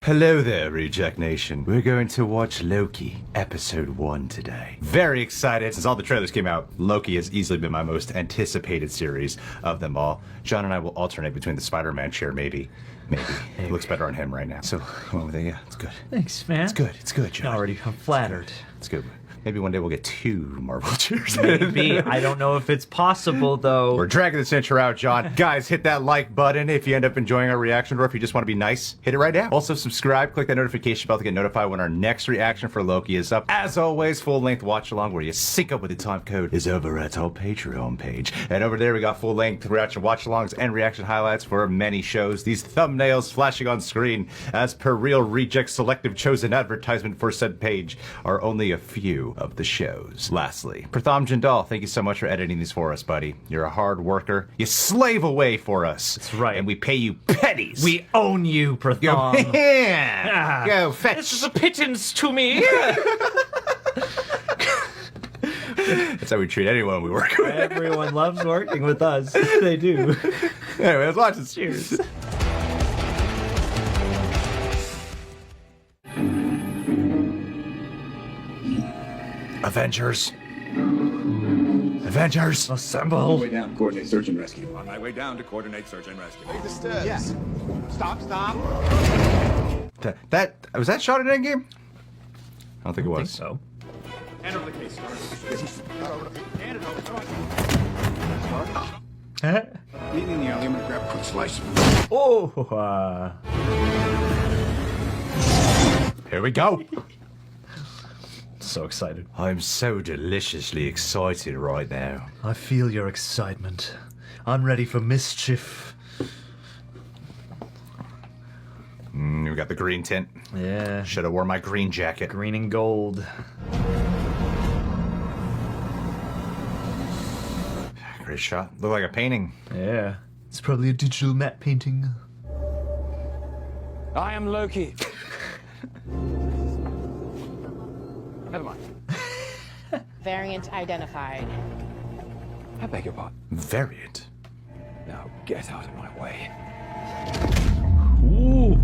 Hello there, Reject Nation. We're going to watch Loki, episode 1 today. Very excited. Since all the trailers came out, Loki has easily been my most anticipated series of them all. John and I will alternate between the Spider-Man chair, maybe. It looks better on him right now. So, come on with it. Yeah, it's good. Thanks, man. It's good, John. I'm flattered. It's good. Maybe one day we'll get 2 Marvel chairs. Maybe. I don't know if it's possible, though. We're dragging this intro out, John. Guys, hit that like button if you end up enjoying our reaction, or if you just want to be nice, hit it right now. Also, subscribe, click that notification bell to get notified when our next reaction for Loki is up. As always, full-length watch-along where you sync up with the time code is over at our Patreon page. And over there, we got full-length reaction watch-alongs and reaction highlights for many shows. These thumbnails flashing on screen as per Real Reject selective chosen advertisement for said page are only a few of the shows. Lastly, Pratham Jindal, thank you so much for editing these for us, buddy. You're a hard worker. You slave away for us. That's right. And we pay you pennies. We own you, Pratham. Yeah. Go fetch. This is a pittance to me. That's how we treat anyone we work with. Everyone loves working with us. They do. Anyway, let's watch this. Cheers. Avengers. Assemble. On my way down, coordinate search and rescue. On my way down to coordinate search and rescue. Take the stairs. Yes. Stop. That was that shot in Endgame? I don't think it was. So. Hand over the case, Hand it over. Meet me in the alley. I'm gonna grab a quick slice. Oh. Here we go. So excited. I'm so deliciously excited right now. I feel your excitement. I'm ready for mischief. We got the green tint. Yeah. Should have worn my green jacket. Green and gold. Great shot. Look like a painting. Yeah. It's probably a digital matte painting. I am Loki. Never mind. Variant identified. I beg your pardon. Variant. Now get out of my way. Ooh.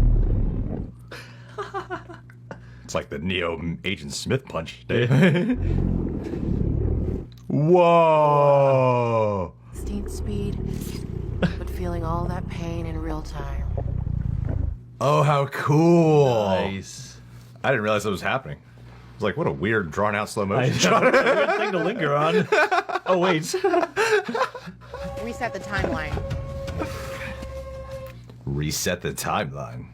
It's like the Neo Agent Smith punch. Whoa! Instinct speed, but feeling all that pain in real time. Oh, how cool! Nice. I didn't realize that was happening. I was like, what a weird, drawn-out slow motion Good shot. thing to linger on. Oh, wait. Reset the timeline. Reset the timeline.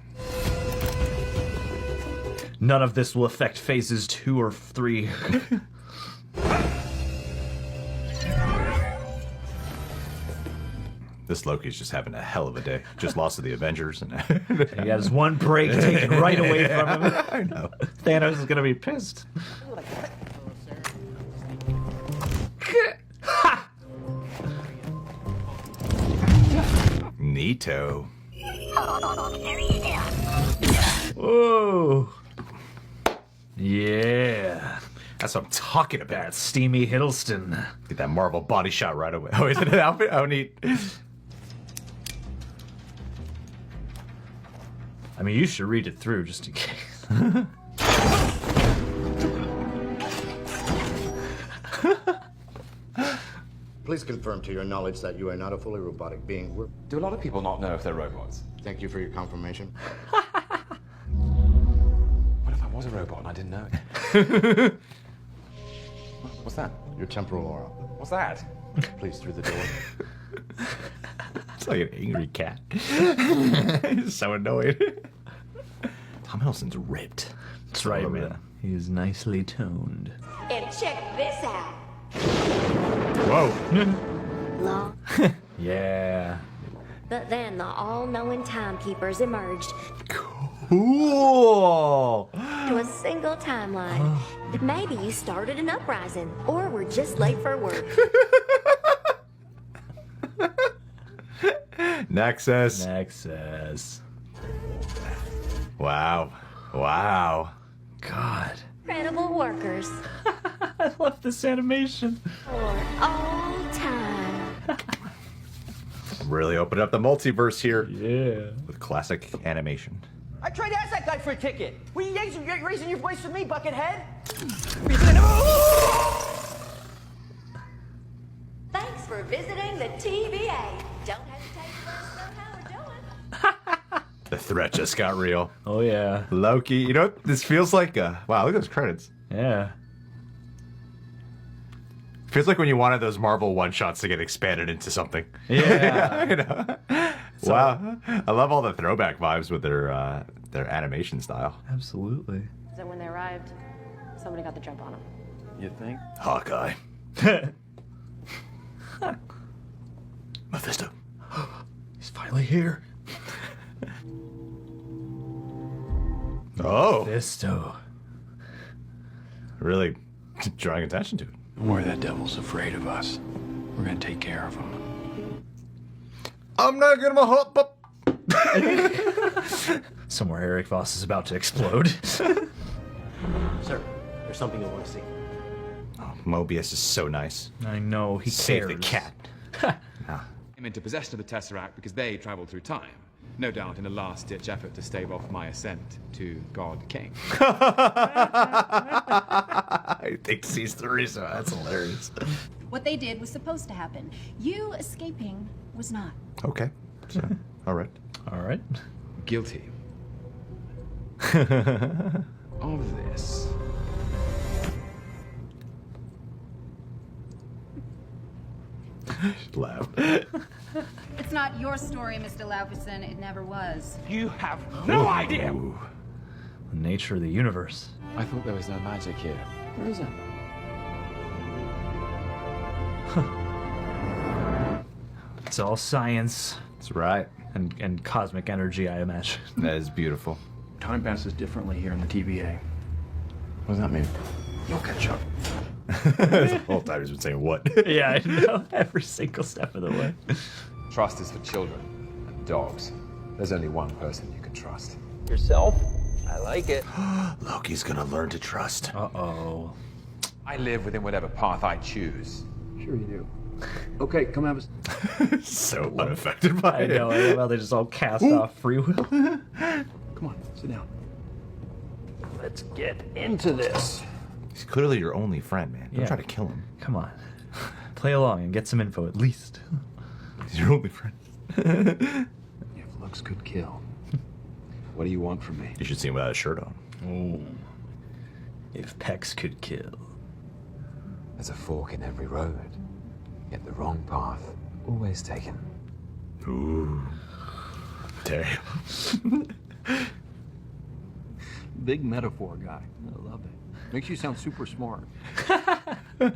None of this will affect phases 2 or 3. This Loki's just having a hell of a day. Just lost to the Avengers. And He has one break taken right away from him. I know. Thanos is gonna be pissed. Neato. Whoa. Yeah. That's what I'm talking about. That steamy Hiddleston. Get that Marvel body shot right away. Oh, is it an outfit? Oh, neat. I mean, you should read it through just in case. Please confirm to your knowledge that you are not a fully robotic being. Do a lot of people not know if they're robots? Thank you for your confirmation. What if I was a robot and I didn't know it? What's that? Your temporal aura. What's that? Please, through the door. It's like an angry cat. He's so annoyed. Tom Hiddleston's ripped. That's right, man. He's nicely toned. And check this out. Whoa. Locke. Yeah. But then the all-knowing timekeepers emerged Cool. to a single timeline. Maybe you started an uprising, or were just late for work. Nexus. Wow. God. Incredible workers I love this animation. for all time. Really open up the multiverse here Yeah. with classic animation. I tried to ask that guy for a ticket. What are you raising your voice with me, buckethead? Thanks for visiting the TVA. Don't hesitate to let us know how we're doing. The threat just got real. Oh, yeah. Loki, you know what this feels like? Wow, look at those credits. Yeah. Feels like when you wanted those Marvel one-shots to get expanded into something. Yeah. You know? Wow. I love all the throwback vibes with their animation style. Absolutely. That when they arrived, somebody got the jump on them. You think? Hawkeye. Mephisto. He's finally here. Oh. Mephisto. Really drawing attention to it. Don't worry, that devil's afraid of us. We're gonna take care of him. I'm not gonna hop up. Somewhere Eric Voss is about to explode. Sir, there's something you want to see. Oh, Mobius is so nice. I know, he Save cares. the cat. Came into possession of the Tesseract because they travelled through time. No doubt in a last-ditch effort to stave off my ascent to God King. I think he's the reason. That's hilarious. What they did was supposed to happen. You escaping was not. Okay. So, all right. All right. Guilty of this. Laugh. It's not your story, Mr. Laufeyson. It never was. You have no idea! Ooh. The nature of the universe. I thought there was no magic here. Where is it? It's all science That's right. and cosmic energy, I imagine. That is beautiful. Time passes differently here in the TVA. What does that mean? You'll catch up. The whole time he's been saying what? Yeah, I know. Every single step of the way. Trust is for children and dogs. There's only one person you can trust. Yourself? I like it. Loki's gonna learn to trust. Uh-oh. I live within whatever path I choose. Sure you do. Okay, come have a... So unaffected by I it. know. I love how they just all cast off free will. Come on, sit down. Let's get into this. He's clearly your only friend, man. Don't Yeah. try to kill him. Come on. Play along and get some info at least. He's your only friend. If looks could kill. What do you want from me? You should see him without a shirt on. Ooh. If Pex could kill. There's a fork in every road, yet the wrong path always taken. Ooh. Damn. Big metaphor guy. I love it. Makes you sound super smart. No.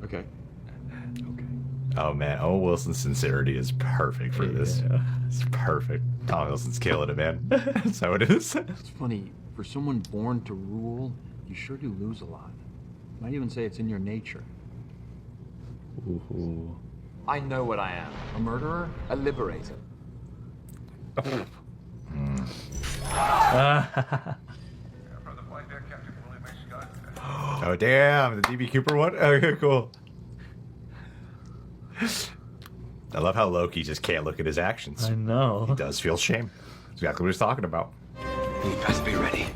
Okay. Okay. Oh man, Owen Wilson's sincerity is perfect for this. Yeah. It's perfect. Tom Wilson's killing it, man. That's how it is. It's funny, for someone born to rule, you sure do lose a lot. Might even say it's in your nature. Ooh. I know what I am. A murderer? A liberator. Oh damn, the DB Cooper one? Okay, cool. I love how Loki just can't look at his actions. I know. He does feel shame. That's exactly what he's talking about. You best be ready.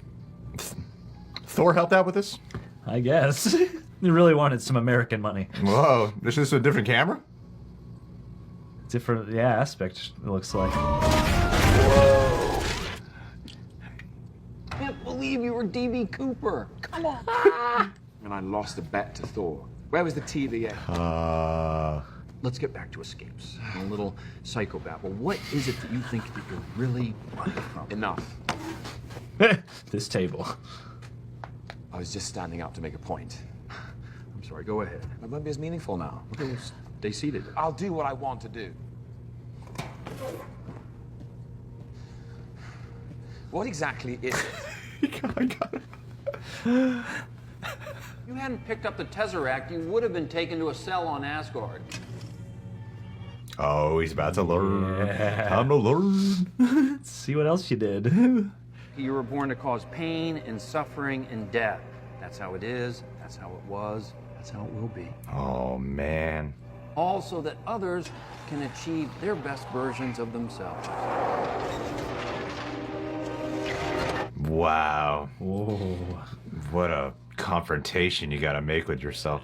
Thor helped out with this? I guess. You really wanted some American money. Whoa, this is a different camera? Different, yeah, aspect, it looks like. Whoa! Can't believe you were DB Cooper. Come on. And I lost a bet to Thor. Where was the TVA? Let's get back to escapes. A little psychobabble. What is it that you think that you're really running from? Enough. This table. I was just standing up to make a point. I'm sorry, go ahead. It won't be as meaningful now. Okay, well, stay seated. I'll do what I want to do. What exactly is it? I got it. If you hadn't picked up the Tesseract, you would have been taken to a cell on Asgard. Oh, he's about to learn. Yeah. Time to learn. Let's see what else you did. You were born to cause pain and suffering and death. That's how it is, that's how it was, that's how it will be. Oh, man. All so that others can achieve their best versions of themselves. Wow. Whoa. What a confrontation you gotta make with yourself.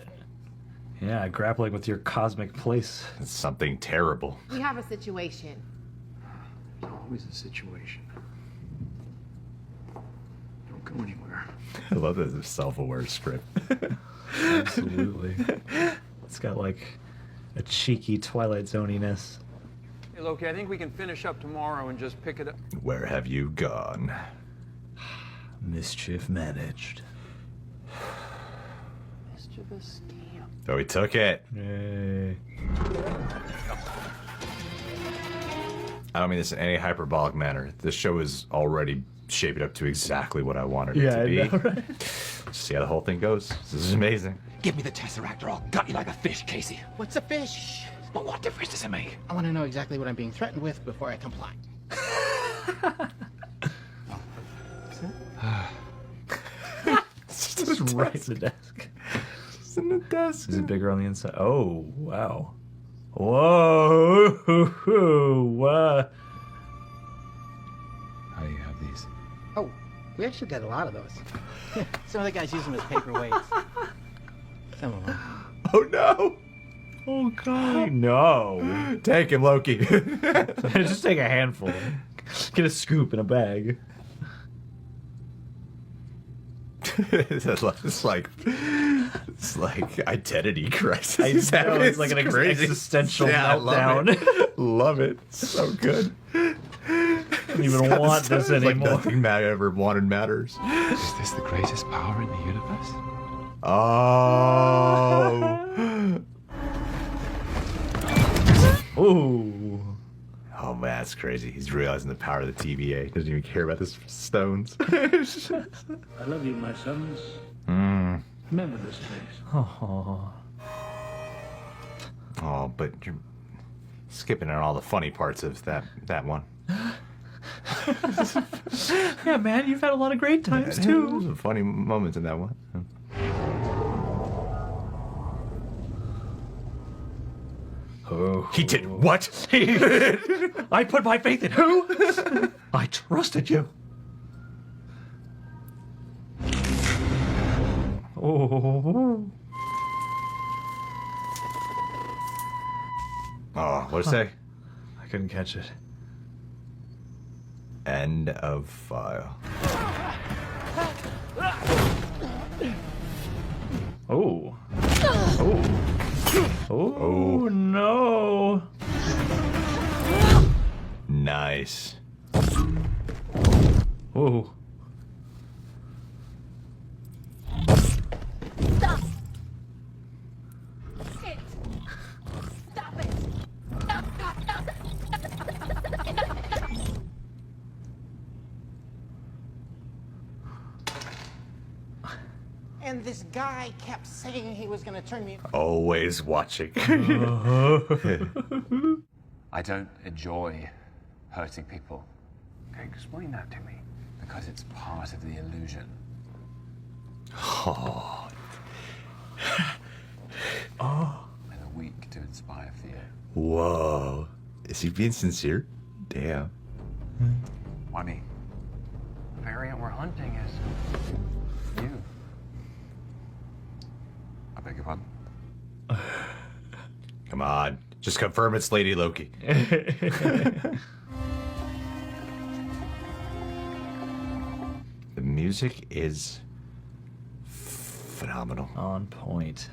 Yeah, grappling with your cosmic place. It's something terrible. We have a situation. There's always a situation. Don't go anywhere. I love this self-aware script. Absolutely. It's got like a cheeky Twilight Zoniness. Hey, Loki, I think we can finish up tomorrow and just pick it up. Where have you gone? Mischief managed. Mischievous scam. Oh, he took it. Yay. I don't mean this in any hyperbolic manner. This show is already shaping up to exactly what I wanted it to be. I know, right? See how the whole thing goes? This is amazing. Give me the Tesseract or I'll gut you like a fish, Casey. What's a fish? But what difference does it make? I want to know exactly what I'm being threatened with before I comply. Just right in the desk. It's in the desk. Is it bigger on the inside? Oh, wow. Whoa. Wow. How do you have these? Oh, we actually got a lot of those. Some of the guys use them as paperweights. Some of them. Oh no! Oh, God. No. Take him, Loki. Just take a handful. Get a scoop in a bag. It's like identity crisis. I know, it's like an existential meltdown. Love it. So good. I don't even want this anymore. Like nothing Matt ever wanted matters. Is this the greatest power in the universe? Oh. Ooh. Oh man, that's crazy. He's realizing the power of the TVA. He doesn't even care about his stones. I love you, my sons. Remember this place. Oh, but you're skipping on all the funny parts of that one. Yeah, man, you've had a lot of great times There's too. some funny moments in that one. Oh, he did what? I put my faith in who? I trusted you. Oh. Oh, what'd it say? I couldn't catch it. End of file. Oh. Oh. Oh, no. Nice. Oh. Stop! It! Stop it! Stop, stop, stop! And this guy kept saying he was going to turn me. Always watching. I don't enjoy hurting people. Okay, explain that to me. Because it's part of the illusion. Oh. And the weak to inspire fear. Whoa. Is he being sincere? Damn. Why me? The variant we're hunting is you. I beg your pardon? Come on. Just confirm it's Lady Loki. The music is phenomenal. On point.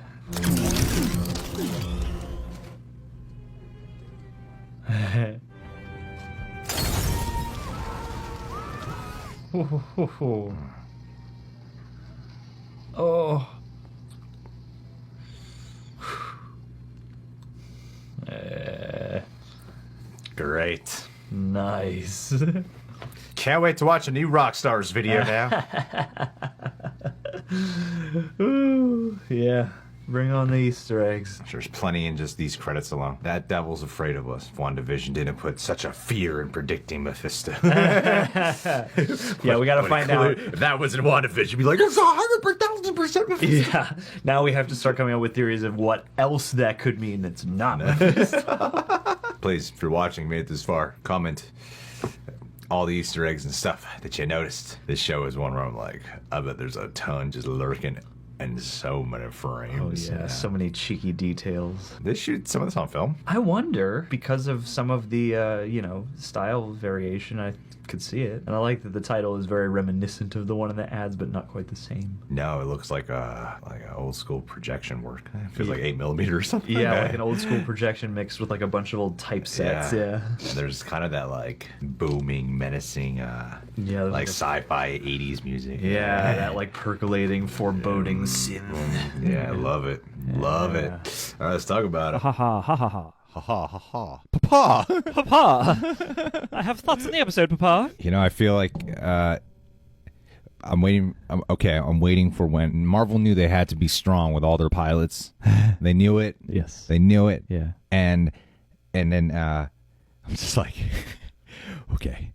Oh. Great. Nice. Can't wait to watch a new Rockstars video now. Ooh, yeah. Bring on the Easter eggs. There's plenty in just these credits alone. That devil's afraid of us. WandaVision didn't put such a fear in predicting Mephisto. Yeah, we gotta find out. If that was in WandaVision, be like, it's 100,000% Mephisto. Yeah. Now we have to start coming up with theories of what else that could mean that's not Mephisto. Please, if you're watching, made it this far, comment. all the Easter eggs and stuff that you noticed. This show is one where I'm like, I bet there's a ton just lurking in so many frames. Oh yeah, so many cheeky details. They shoot some of this on film. I wonder, because of some of the, style variation, I could see it. And I like that the title is very reminiscent of the one in the ads, but not quite the same. No, it looks like a old school projection work. It feels like 8mm or something. Yeah, like an old school projection mixed with like a bunch of old typesets. Yeah. There's kind of that like booming, menacing, like sci-fi 80s music. Yeah, that like percolating, foreboding synth. Yeah, I love it. Love it. All right, let's talk about it. Ha ha ha ha ha. Ha ha ha ha. Papa! Papa! I have thoughts on the episode, Papa. You know, I feel like I'm waiting. I'm waiting for when Marvel knew they had to be strong with all their pilots. They knew it. Yes. They knew it. Yeah. And then I'm just like, okay.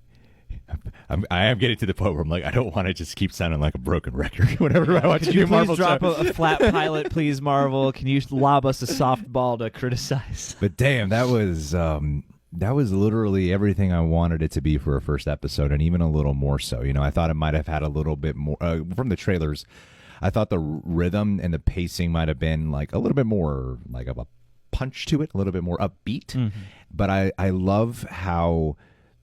I am getting to the point where I'm like, I don't want to just keep sounding like a broken record whenever I watch a new Marvel show. Could you please drop a flat pilot, please, Marvel? Can you lob us a softball to criticize? But damn, that was literally everything I wanted it to be for a first episode, and even a little more so. You know, I thought it might have had a little bit more from the trailers. I thought the rhythm and the pacing might have been like a little bit more like of a punch to it, a little bit more upbeat. Mm-hmm. But I love how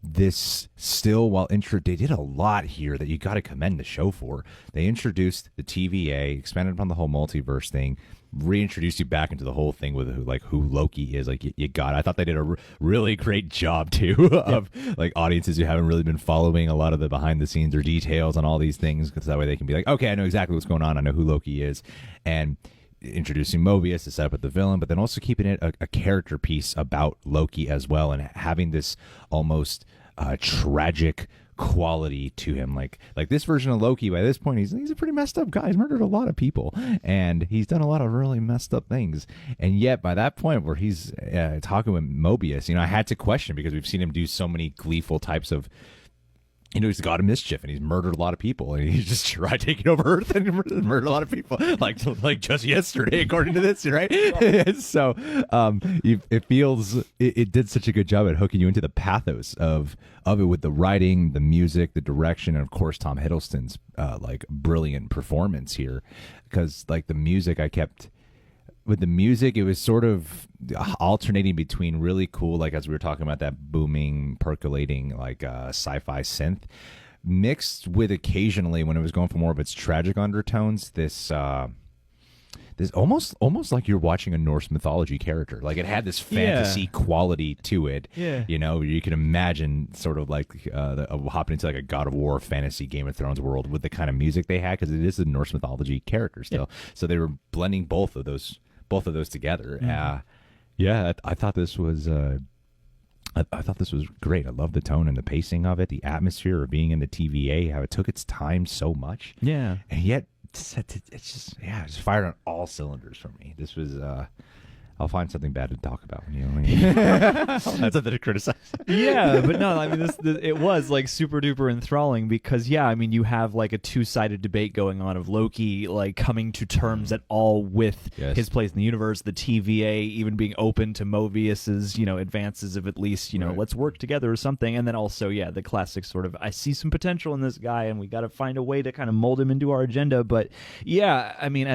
this still, while they did a lot here that you got to commend the show for. They introduced the TVA, expanded upon the whole multiverse thing, reintroduced you back into the whole thing with who Loki is. Like you got it. I thought they did a really great job too of like audiences who haven't really been following a lot of the behind the scenes or details on all these things, because that way they can be like, okay, I know exactly what's going on. I know who Loki is, and introducing Mobius to set up with the villain, but then also keeping it a character piece about Loki as well, and having this almost tragic quality to him. Like this version of Loki, by this point, he's a pretty messed up guy. He's murdered a lot of people, and he's done a lot of really messed up things. And yet, by that point where he's talking with Mobius, you know, I had to question, because we've seen him do so many gleeful types of, you know, he's got a mischief and he's murdered a lot of people, and he's just tried taking over Earth and murdered a lot of people, like just yesterday, according to this, right? So it feels it did such a good job at hooking you into the pathos of it with the writing, the music, the direction, and of course Tom Hiddleston's like brilliant performance here, because like the music with the music, it was sort of alternating between really cool, like as we were talking about, that booming, percolating, like sci-fi synth, mixed with occasionally, when it was going for more of its tragic undertones, this almost like you're watching a Norse mythology character. Like it had this fantasy quality to it. Yeah. You know, you can imagine sort of like hopping into like a God of War fantasy Game of Thrones world with the kind of music they had, because it is a Norse mythology character still. Yeah. So they were blending both of those together. Mm-hmm. I thought this was I thought this was great. I love the tone and the pacing of it, the atmosphere of being in the TVA, how it took its time so much. Yeah. And yet it's just fired on all cylinders for me. This was I'll find something bad to talk about. That's something to criticize. Yeah, but no, I mean, it was like super duper enthralling, because I mean, you have like a two-sided debate going on of Loki like coming to terms at all with his place in the universe, the TVA even being open to Mobius's, you know, advances of at least, you know, let's work together or something, and then also the classic sort of, I see some potential in this guy and we got to find a way to kind of mold him into our agenda. But I mean,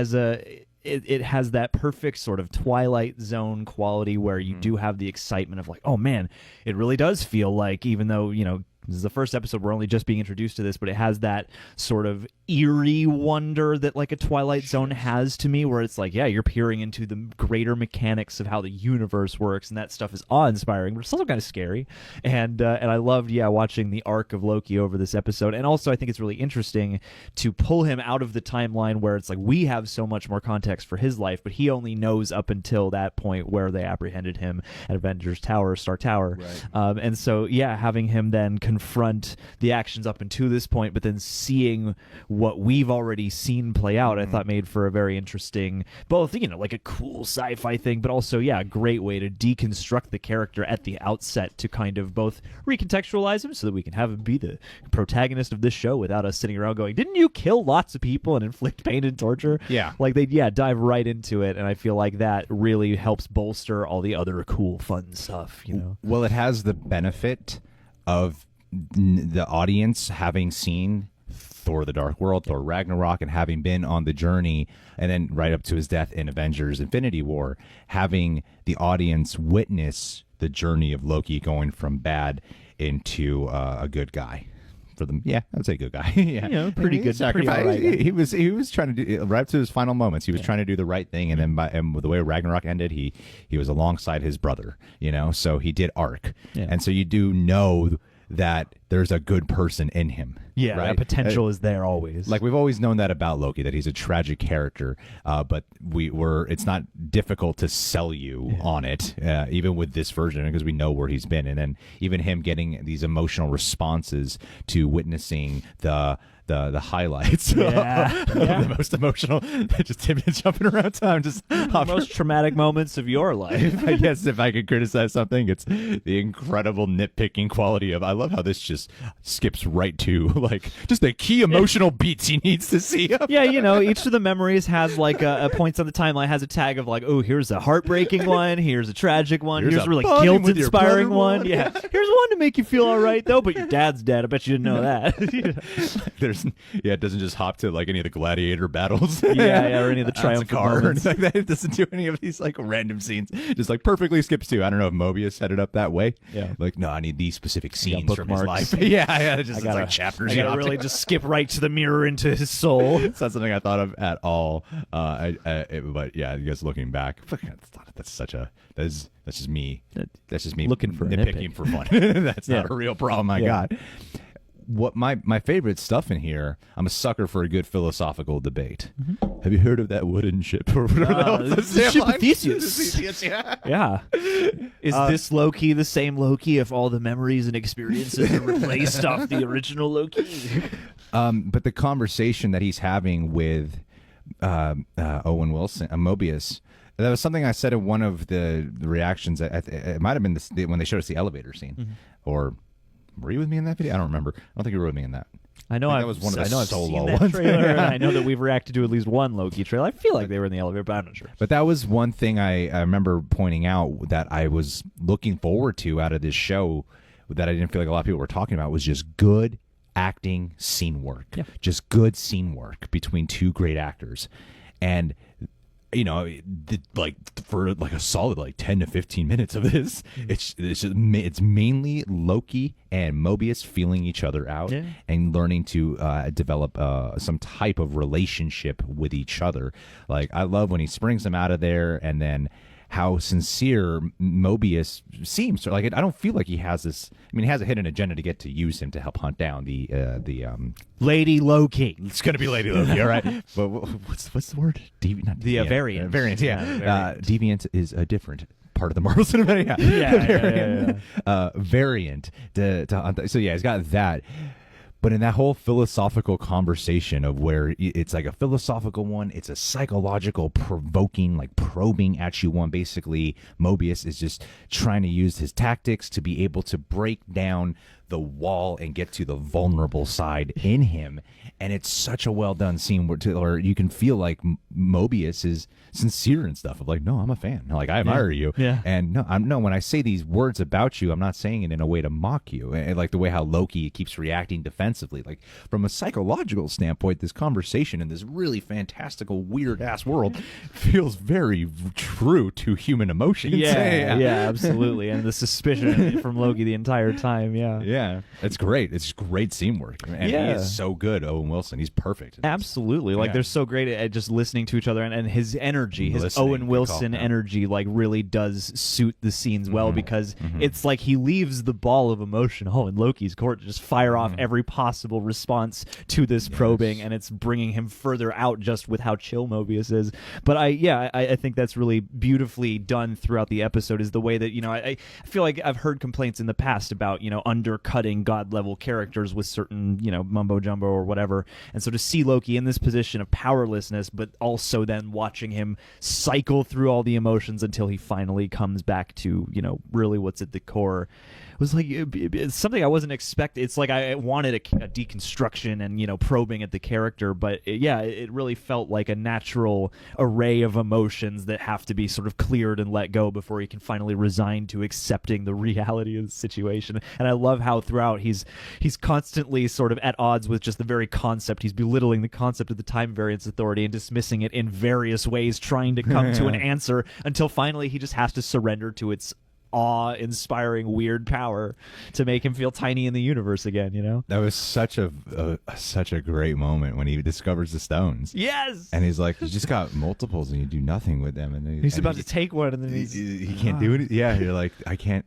it has that perfect sort of Twilight Zone quality where you do have the excitement of like, oh man, it really does feel like, even though, you know, this is the first episode, we're only just being introduced to this, but it has that sort of eerie wonder that like a Twilight Zone has to me, where it's like, you're peering into the greater mechanics of how the universe works, and that stuff is awe-inspiring, but it's also kind of scary. And I loved, watching the arc of Loki over this episode. And also I think it's really interesting to pull him out of the timeline where it's like we have so much more context for his life, but he only knows up until that point where they apprehended him at Avengers Tower, Stark Tower. Right. And so, having him then confront the actions up until this point, but then seeing what we've already seen play out, I thought made for a very interesting, both, you know, like a cool sci-fi thing, but also, a great way to deconstruct the character at the outset to kind of both recontextualize him so that we can have him be the protagonist of this show without us sitting around going, didn't you kill lots of people and inflict pain and torture? Yeah. Like they, dive right into it, and I feel like that really helps bolster all the other cool, fun stuff, you know? Well, it has the benefit of the audience having seen Thor: The Dark World, Thor: Ragnarok, and having been on the journey, and then right up to his death in Avengers: Infinity War, having the audience witness the journey of Loki going from bad into a good guy. For them, yeah, I would say good guy. Yeah, pretty good sacrifice. Pretty right. He was trying to do right up to his final moments. He was trying to do the right thing, and then and with the way Ragnarok ended, he was alongside his brother. So he did arc, and so you do know that there's a good person in him. Yeah, right? that potential is there always. Like we've always known that about Loki, that he's a tragic character, but it's not difficult to sell you on it, even with this version, because we know where he's been, and then even him getting these emotional responses to witnessing the highlights of the most emotional, just him jumping around time, just the most traumatic moments of your life. I guess if I could criticize something, it's the incredible nitpicking quality of, I love how this just skips right to like just the key emotional beats he needs to see. Yeah, each of the memories has like a points on the timeline has a tag of like, oh, here's a heartbreaking one, here's a tragic one, here's a really guilt-inspiring one. Yeah, here's one to make you feel all right though, but your dad's dead. I bet you didn't know that. It doesn't just hop to like any of the gladiator battles. or any of the triumph moments. Like that. It doesn't do any of these like random scenes. Just like perfectly skips to. I don't know if Mobius set it up that way. Yeah. Like, no, I need these specific scenes from his life. It's like chapters. I gotta really just skip right to the mirror into his soul. It's not something I thought of at all. But yeah, I guess looking back, that's just me. That's just me looking for nitpicking for fun. That's not a real problem I got. What my favorite stuff in here, I'm a sucker for a good philosophical debate. Mm-hmm. Have you heard of that wooden ship? Or the ship of Theseus. Yeah. Is this Loki the same Loki if all the memories and experiences are replaced off the original Loki? But the conversation that he's having with Owen Wilson, Mobius, that was something I said in one of the reactions. It might have been when they showed us the elevator scene, or were you with me in that video? I don't remember. I don't think you were with me in that. I know that was one of the solo that ones. Trailer, and I know that we've reacted to at least one Loki trailer. I feel like they were in the elevator, but I'm not sure. But that was one thing I remember pointing out that I was looking forward to out of this show that I didn't feel like a lot of people were talking about, was just good acting scene work. Yeah. Just good scene work between two great actors. And for like a solid 10 to 15 minutes of this, it's mainly Loki and Mobius feeling each other out and learning to develop some type of relationship with each other. Like, I love when he springs them out of there, and then how sincere Mobius seems. Like, I don't feel like he has this. I mean, he has a hidden agenda to get to use him to help hunt down the Lady Loki. It's gonna be Lady Loki, all right. But what's the word? Variant. Variant. Yeah. Variant. Deviant is a different part of the Marvel Cinematic. Variant. So yeah, he's got that. But in that whole philosophical conversation of where it's like a philosophical one, it's a psychological, provoking, like probing at you one. Basically, Mobius is just trying to use his tactics to be able to break down the and get to the vulnerable side in him. And it's such a well done scene where you can feel like Mobius is sincere and stuff of like, no, I'm a fan. Like, I admire you. Yeah. And no, when I say these words about you, I'm not saying it in a way to mock you. And like the way how Loki keeps reacting defensively. Like, from a psychological standpoint, this conversation in this really fantastical, weird ass world feels very true to human emotions. Yeah, absolutely. And the suspicion from Loki the entire time. Yeah, it's great. It's great scene work, and he is so good. Owen Wilson, he's perfect. Absolutely, like they're so great at just listening to each other, and his energy, his Owen Wilson energy, like really does suit the scenes well, because it's like he leaves the ball of emotion in Loki's court to just fire off every possible response to this probing, and it's bringing him further out just with how chill Mobius is. But I think that's really beautifully done throughout the episode, is the way that I feel like I've heard complaints in the past about undercutting god level characters with certain mumbo jumbo or whatever, and so to see Loki in this position of powerlessness, but also then watching him cycle through all the emotions until he finally comes back to really what's at the core was like it's something I wasn't expecting. It's like I wanted a deconstruction and, you know, probing at the character, but it really felt like a natural array of emotions that have to be sort of cleared and let go before he can finally resign to accepting the reality of the situation. And I love how throughout he's constantly sort of at odds with just the very concept. He's belittling the concept of the Time Variance Authority and dismissing it in various ways, trying to come to an answer until finally he just has to surrender to its awe-inspiring weird power to make him feel tiny in the universe again, you know? That was such a great moment when he discovers the stones. Yes! And he's like, you just got multiples and you do nothing with them. And he's about to take one and then he can't do it. Yeah, you're like, I can't.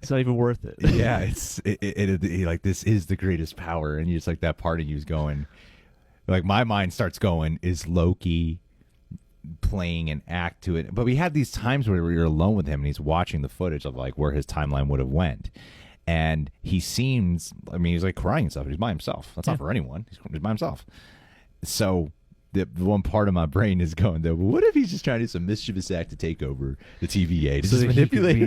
It's not even worth it. Yeah, like, this is the greatest power. And you're just like, that part of you's going, like, my mind starts going, is Loki playing an act to it? But we had these times where we were alone with him and he's watching the footage of like where his timeline would have went, and he seems, I mean, he's like crying and stuff. He's by himself. That's not for anyone. He's by himself. So the one part of my brain is going, though, what if he's just trying to do some mischievous act to take over the TVA, to so just manipulate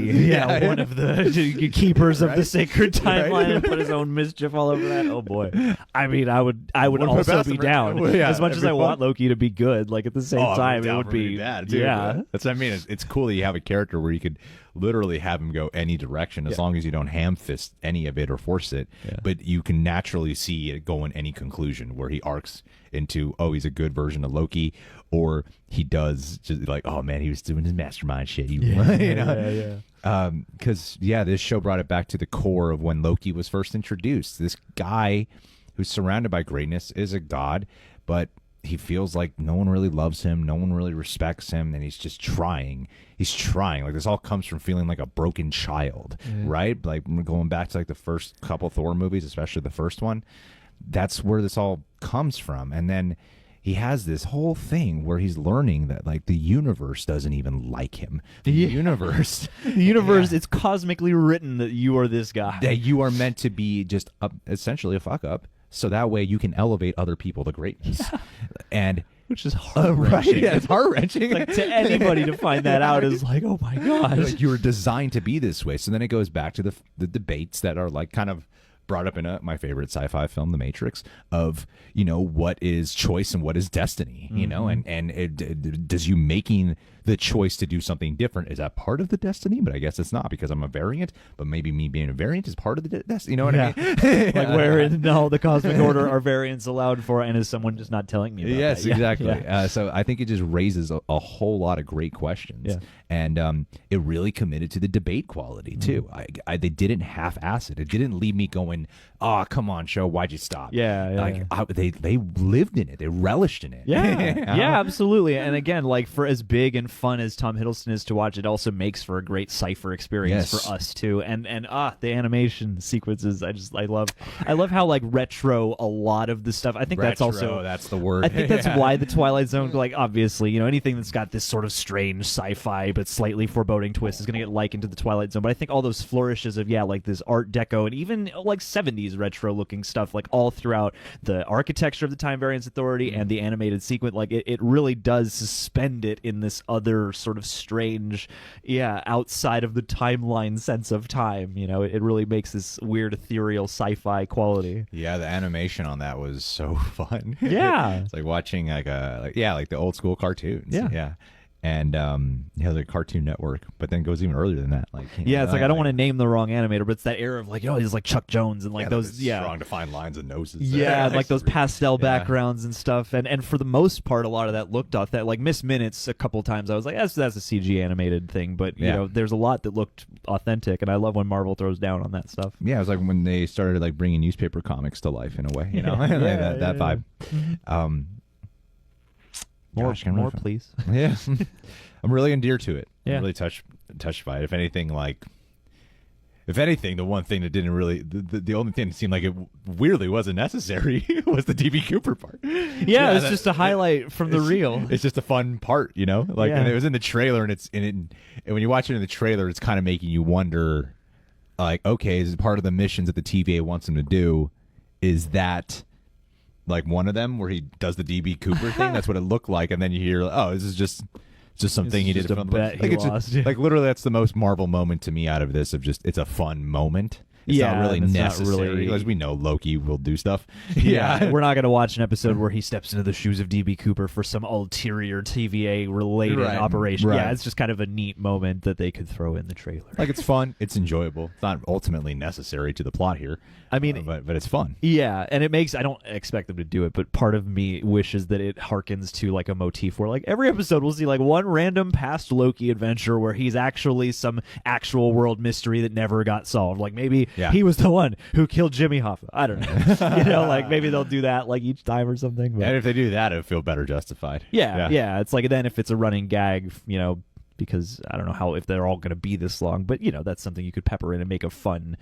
one of the keepers of the sacred timeline and put his own mischief all over that? Oh boy. I mean, I would also be down. Well, yeah, as much as I want Loki to be good, like at the same time it would be bad too. Yeah. That's what I mean. It's cool that you have a character where you could literally have him go any direction as long as you don't ham fist any of it or force it. Yeah. But you can naturally see it go in any conclusion where he arcs into, oh, he's a good version of Loki, or he does just like, oh man, he was doing his mastermind shit. You know? Because this show brought it back to the core of when Loki was first introduced. This guy who's surrounded by greatness is a god, but he feels like no one really loves him, no one really respects him, and he's just trying. He's trying. Like, this all comes from feeling like a broken child, right? Like, going back to like the first couple Thor movies, especially the first one, that's where this all comes from. And then he has this whole thing where he's learning that like the universe doesn't even like him. The universe, it's cosmically written that you are this guy. That you are meant to be just essentially a fuck up. So that way you can elevate other people to greatness. And which is heart-wrenching. Right? Yeah, it's heart-wrenching. Like, to anybody to find that out is like, oh my gosh. Like, you were designed to be this way. So then it goes back to the debates that are like kind of brought up in my favorite sci-fi film, The Matrix, of, you know, what is choice and what is destiny, you know, and does you making the choice to do something different, is that part of the destiny? But I guess it's not, because I'm a variant, but maybe me being a variant is part of the destiny, you know what I mean? Like, where in the cosmic order are variants allowed for, and is someone just not telling me about Yes, that? exactly. Yeah. So I think it just raises a whole lot of great questions. Yeah. And it really committed to the debate quality, too. They didn't half-ass it. It didn't leave me going, oh, come on, show, why'd you stop? They lived in it. They relished in it. Yeah, absolutely. And again, like, for as big and fun as Tom Hiddleston is to watch, it also makes for a great cipher experience for us, too. And the animation sequences, I love how, like, retro a lot of the stuff. I think that's the word. I think that's why the Twilight Zone, like, obviously, you know, anything that's got this sort of strange sci-fi but slightly foreboding twist is going to get likened to the Twilight Zone. But I think all those flourishes of, like, this Art Deco and even, like, 70s retro-looking stuff, like, all throughout the architecture of the Time Variance Authority and the animated sequence, like, it really does suspend it in this other sort of strange, outside of the timeline sense of time. You know, it really makes this weird ethereal sci-fi quality. Yeah, the animation on that was so fun. Yeah. It's like watching like the old school cartoons. Yeah. And the Cartoon Network, but then goes even earlier than that. Like, it's like, I don't want to name the wrong animator, but it's that era of like, he's like Chuck Jones and like those strong defined lines and noses. Yeah, like those pastel backgrounds and stuff. And for the most part, a lot of that looked authentic. Like Miss Minutes, a couple times I was like, that's a CG animated thing, but you know, there's a lot that looked authentic, and I love when Marvel throws down on that stuff. Yeah, it was like when they started like bringing newspaper comics to life in a way, you know, that vibe. More, please. Yeah, I'm really endeared to it. Yeah. I'm really touched by it. If anything, the one thing that didn't really, the only thing that seemed like it weirdly wasn't necessary was the DB Cooper part. Yeah, it's just a highlight from the reel. It's just a fun part, you know. Like, and it was in the trailer, and when you watch it in the trailer, it's kind of making you wonder, like, okay, is it part of the missions that the TVA wants him to do? Is that like one of them where he does the DB Cooper thing? That's what it looked like, and then you hear, oh, this is just just something he did. Just a bet he lost. Like literally, that's the most Marvel moment to me out of this. Of just, it's a fun moment. It's not really necessary because we know Loki will do stuff. Yeah, we're not going to watch an episode where he steps into the shoes of DB Cooper for some ulterior TVA related operation. Right. Yeah, it's just kind of a neat moment that they could throw in the trailer. Like, it's fun, it's enjoyable. It's not ultimately necessary to the plot here. I mean, but it's fun. Yeah, and it makes, I don't expect them to do it, but part of me wishes that it harkens to like a motif where like every episode we'll see like one random past Loki adventure where he's actually some actual world mystery that never got solved. Like maybe he was the one who killed Jimmy Hoffa. I don't know. You know, like maybe they'll do that like each time or something. But And if they do that, it'll feel better justified. Yeah. It's like then if it's a running gag, you know, because I don't know if they're all going to be this long, but you know that's something you could pepper in and make a fun,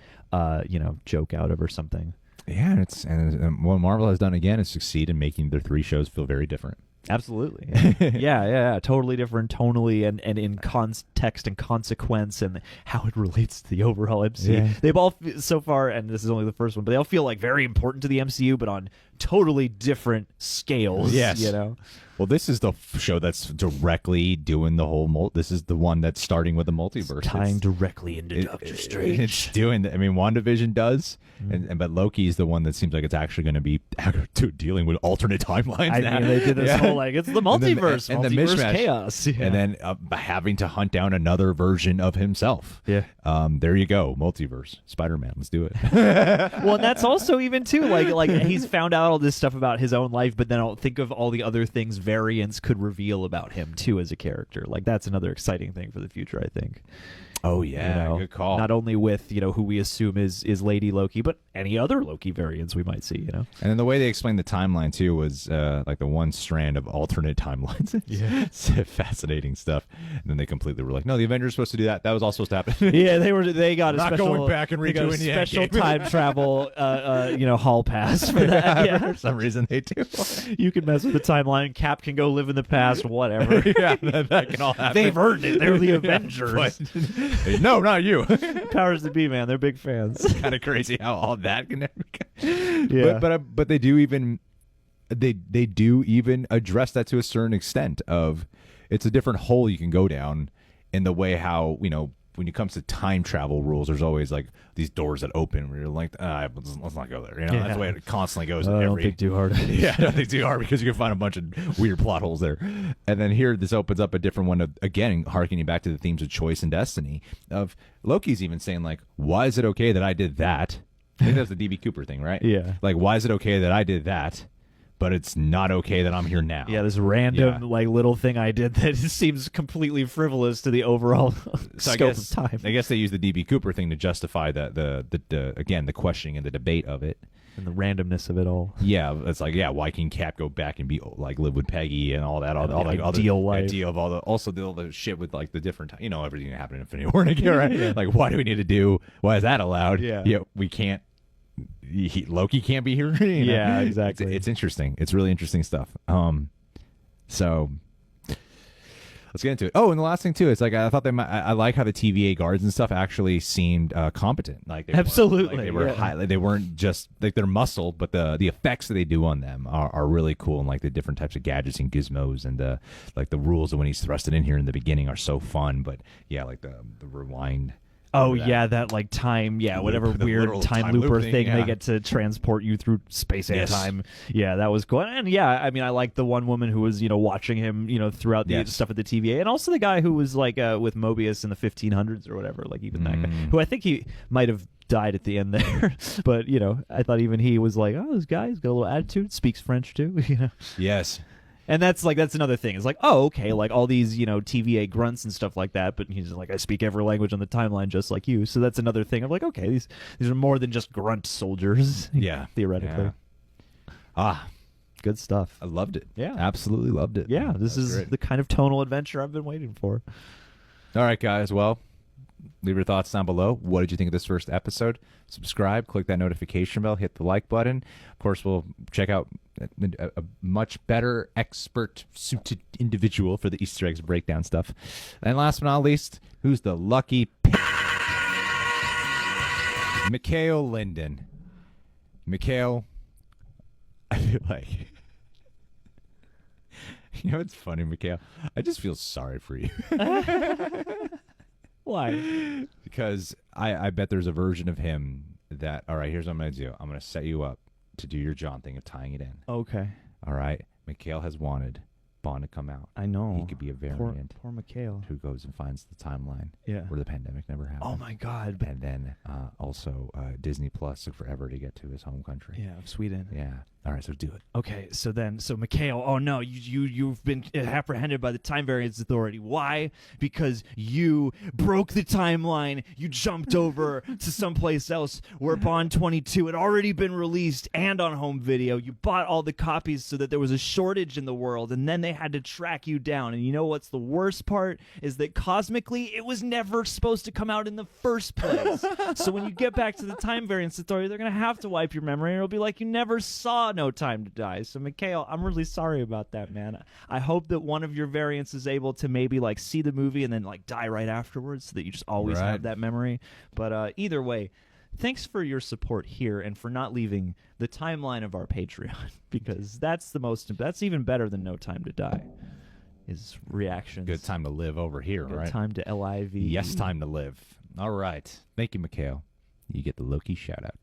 you know, joke out of or something. Yeah, and what Marvel has done again is succeed in making their 3 shows feel very different. Absolutely. Yeah. Totally different tonally and in context and consequence and how it relates to the overall MCU. Yeah. They've all, so far, and this is only the first one, but they all feel like very important to the MCU, but on totally different scales. Yes. You know? Well, this is the show that's directly doing the whole this is the one that's starting with the multiverse. It's tying directly into Doctor Strange. It's doing I mean, WandaVision does, but Loki is the one that seems like it's actually going to be dealing with alternate timelines. I mean, they did this whole like it's the multiverse, and the multiverse mishmash. chaos, and then having to hunt down another version of himself. Yeah, there you go, multiverse, Spider-Man. Let's do it. Well, and that's also even too like he's found out all this stuff about his own life, but then I'll think of all the other things variants could reveal about him too as a character. Like that's another exciting thing for the future, I think. Oh yeah, you know, good call. Not only with who we assume is Lady Loki, but any other Loki variants we might see. And then the way they explained the timeline too was like the one strand of alternate timelines. It's fascinating stuff. And then they completely were like, no, the Avengers were supposed to do that. That was all supposed to happen. Yeah, they got a not special, going back and redoing the special time travel hall pass for that. Yeah. For some reason they do. You can mess with the timeline. Cap can go live in the past. Whatever. Yeah, that can all happen. They've earned it. They're the Avengers. No, not you. Powers that be, man. They're big fans. It's kind of crazy how all that can happen. Yeah. But they do even they do even address that to a certain extent of it's a different hole you can go down in the way how, when it comes to time travel rules, there's always like these doors that open where you're like, let's not go there. That's the way it constantly goes. Don't think too hard. Yeah, don't think too hard because you can find a bunch of weird plot holes there. And then here, this opens up a different one of, again, harkening back to the themes of choice and destiny. Of Loki's even saying like, why is it okay that I did that? I think that's the DB Cooper thing, right? Yeah. Like, why is it okay that I did that? But it's not okay that I'm here now. Yeah, this random like little thing I did that seems completely frivolous to the overall scope of time. I guess they use the DB Cooper thing to justify the questioning and the debate of it and the randomness of it all. Yeah, it's like why can Cap go back and be like live with Peggy and all that, all the ideal life, idea of all the shit with like the different everything that happened in Infinity War, right? Yeah. Like, why do we need to do? Why is that allowed? Yeah, we can't. Loki can't be here. Yeah, exactly. It's interesting. It's really interesting stuff. So let's get into it. Oh, and the last thing too, it's like I thought I like how the TVA guards and stuff actually seemed competent. Like absolutely, they were high. They weren't just like their muscle, but the effects that they do on them are really cool. And like the different types of gadgets and gizmos and the rules of when he's thrusted in here in the beginning are so fun. But yeah, like the rewind. Oh yeah, that like time, whatever weird time looper thing they get to transport you through space and time. Yeah, that was cool. And I mean, I like the one woman who was watching him throughout the stuff at the TVA, and also the guy who was like with Mobius in the 1500s or whatever. Like even that guy, who I think he might have died at the end there, but I thought even he was like, oh, this guy's got a little attitude, speaks French too. Yes. And that's another thing. It's like, oh, okay, like all these, TVA grunts and stuff like that, but he's just like, I speak every language on the timeline just like you. So that's another thing. I'm like, okay, these are more than just grunt soldiers. Yeah. Theoretically. Yeah. Good stuff. I loved it. Yeah. Absolutely loved it. Yeah, this is great. The kind of tonal adventure I've been waiting for. All right, guys. Well, leave your thoughts down below. What did you think of this first episode? Subscribe, click that notification bell, hit the like button. Of course, we'll check out a much better expert-suited individual for the Easter eggs breakdown stuff. And last but not least, who's the lucky Mikhail Linden. Mikhail, I feel like You know what's funny, Mikhail? I just feel sorry for you. Why? Because I bet there's a version of him that, all right, here's what I'm going to do. I'm going to set you up to do your John thing of tying it in. Okay. All right. Mikhail has wanted Bond to come out. I know. He could be a variant. Poor Mikhail. Who goes and finds the timeline Yeah. where the pandemic never happened. Oh my God. And then also Disney Plus took forever to get to his home country. Yeah, of Sweden. Yeah. All right, so do it. Okay, so Mikhail, oh no, you've been apprehended by the Time Variance Authority. Why? Because you broke the timeline. You jumped over to someplace else where Bond 22 had already been released and on home video. You bought all the copies so that there was a shortage in the world, and then they had to track you down. And you know what's the worst part? Is that cosmically, it was never supposed to come out in the first place. So when you get back to the Time Variance Authority, they're going to have to wipe your memory, and it'll be like you never saw No Time to Die. So Mikhail, I'm really sorry about that, man. I hope that one of your variants is able to maybe like see the movie and then like die right afterwards, so that you just always have that memory. But either way, thanks for your support here and for not leaving the timeline of our Patreon, because that's even better than No Time to Die. Is reactions. Good time to live over here, Good right? time to LIV. Yes, time to live. All right. Thank you, Mikhail. You get the Loki shout out.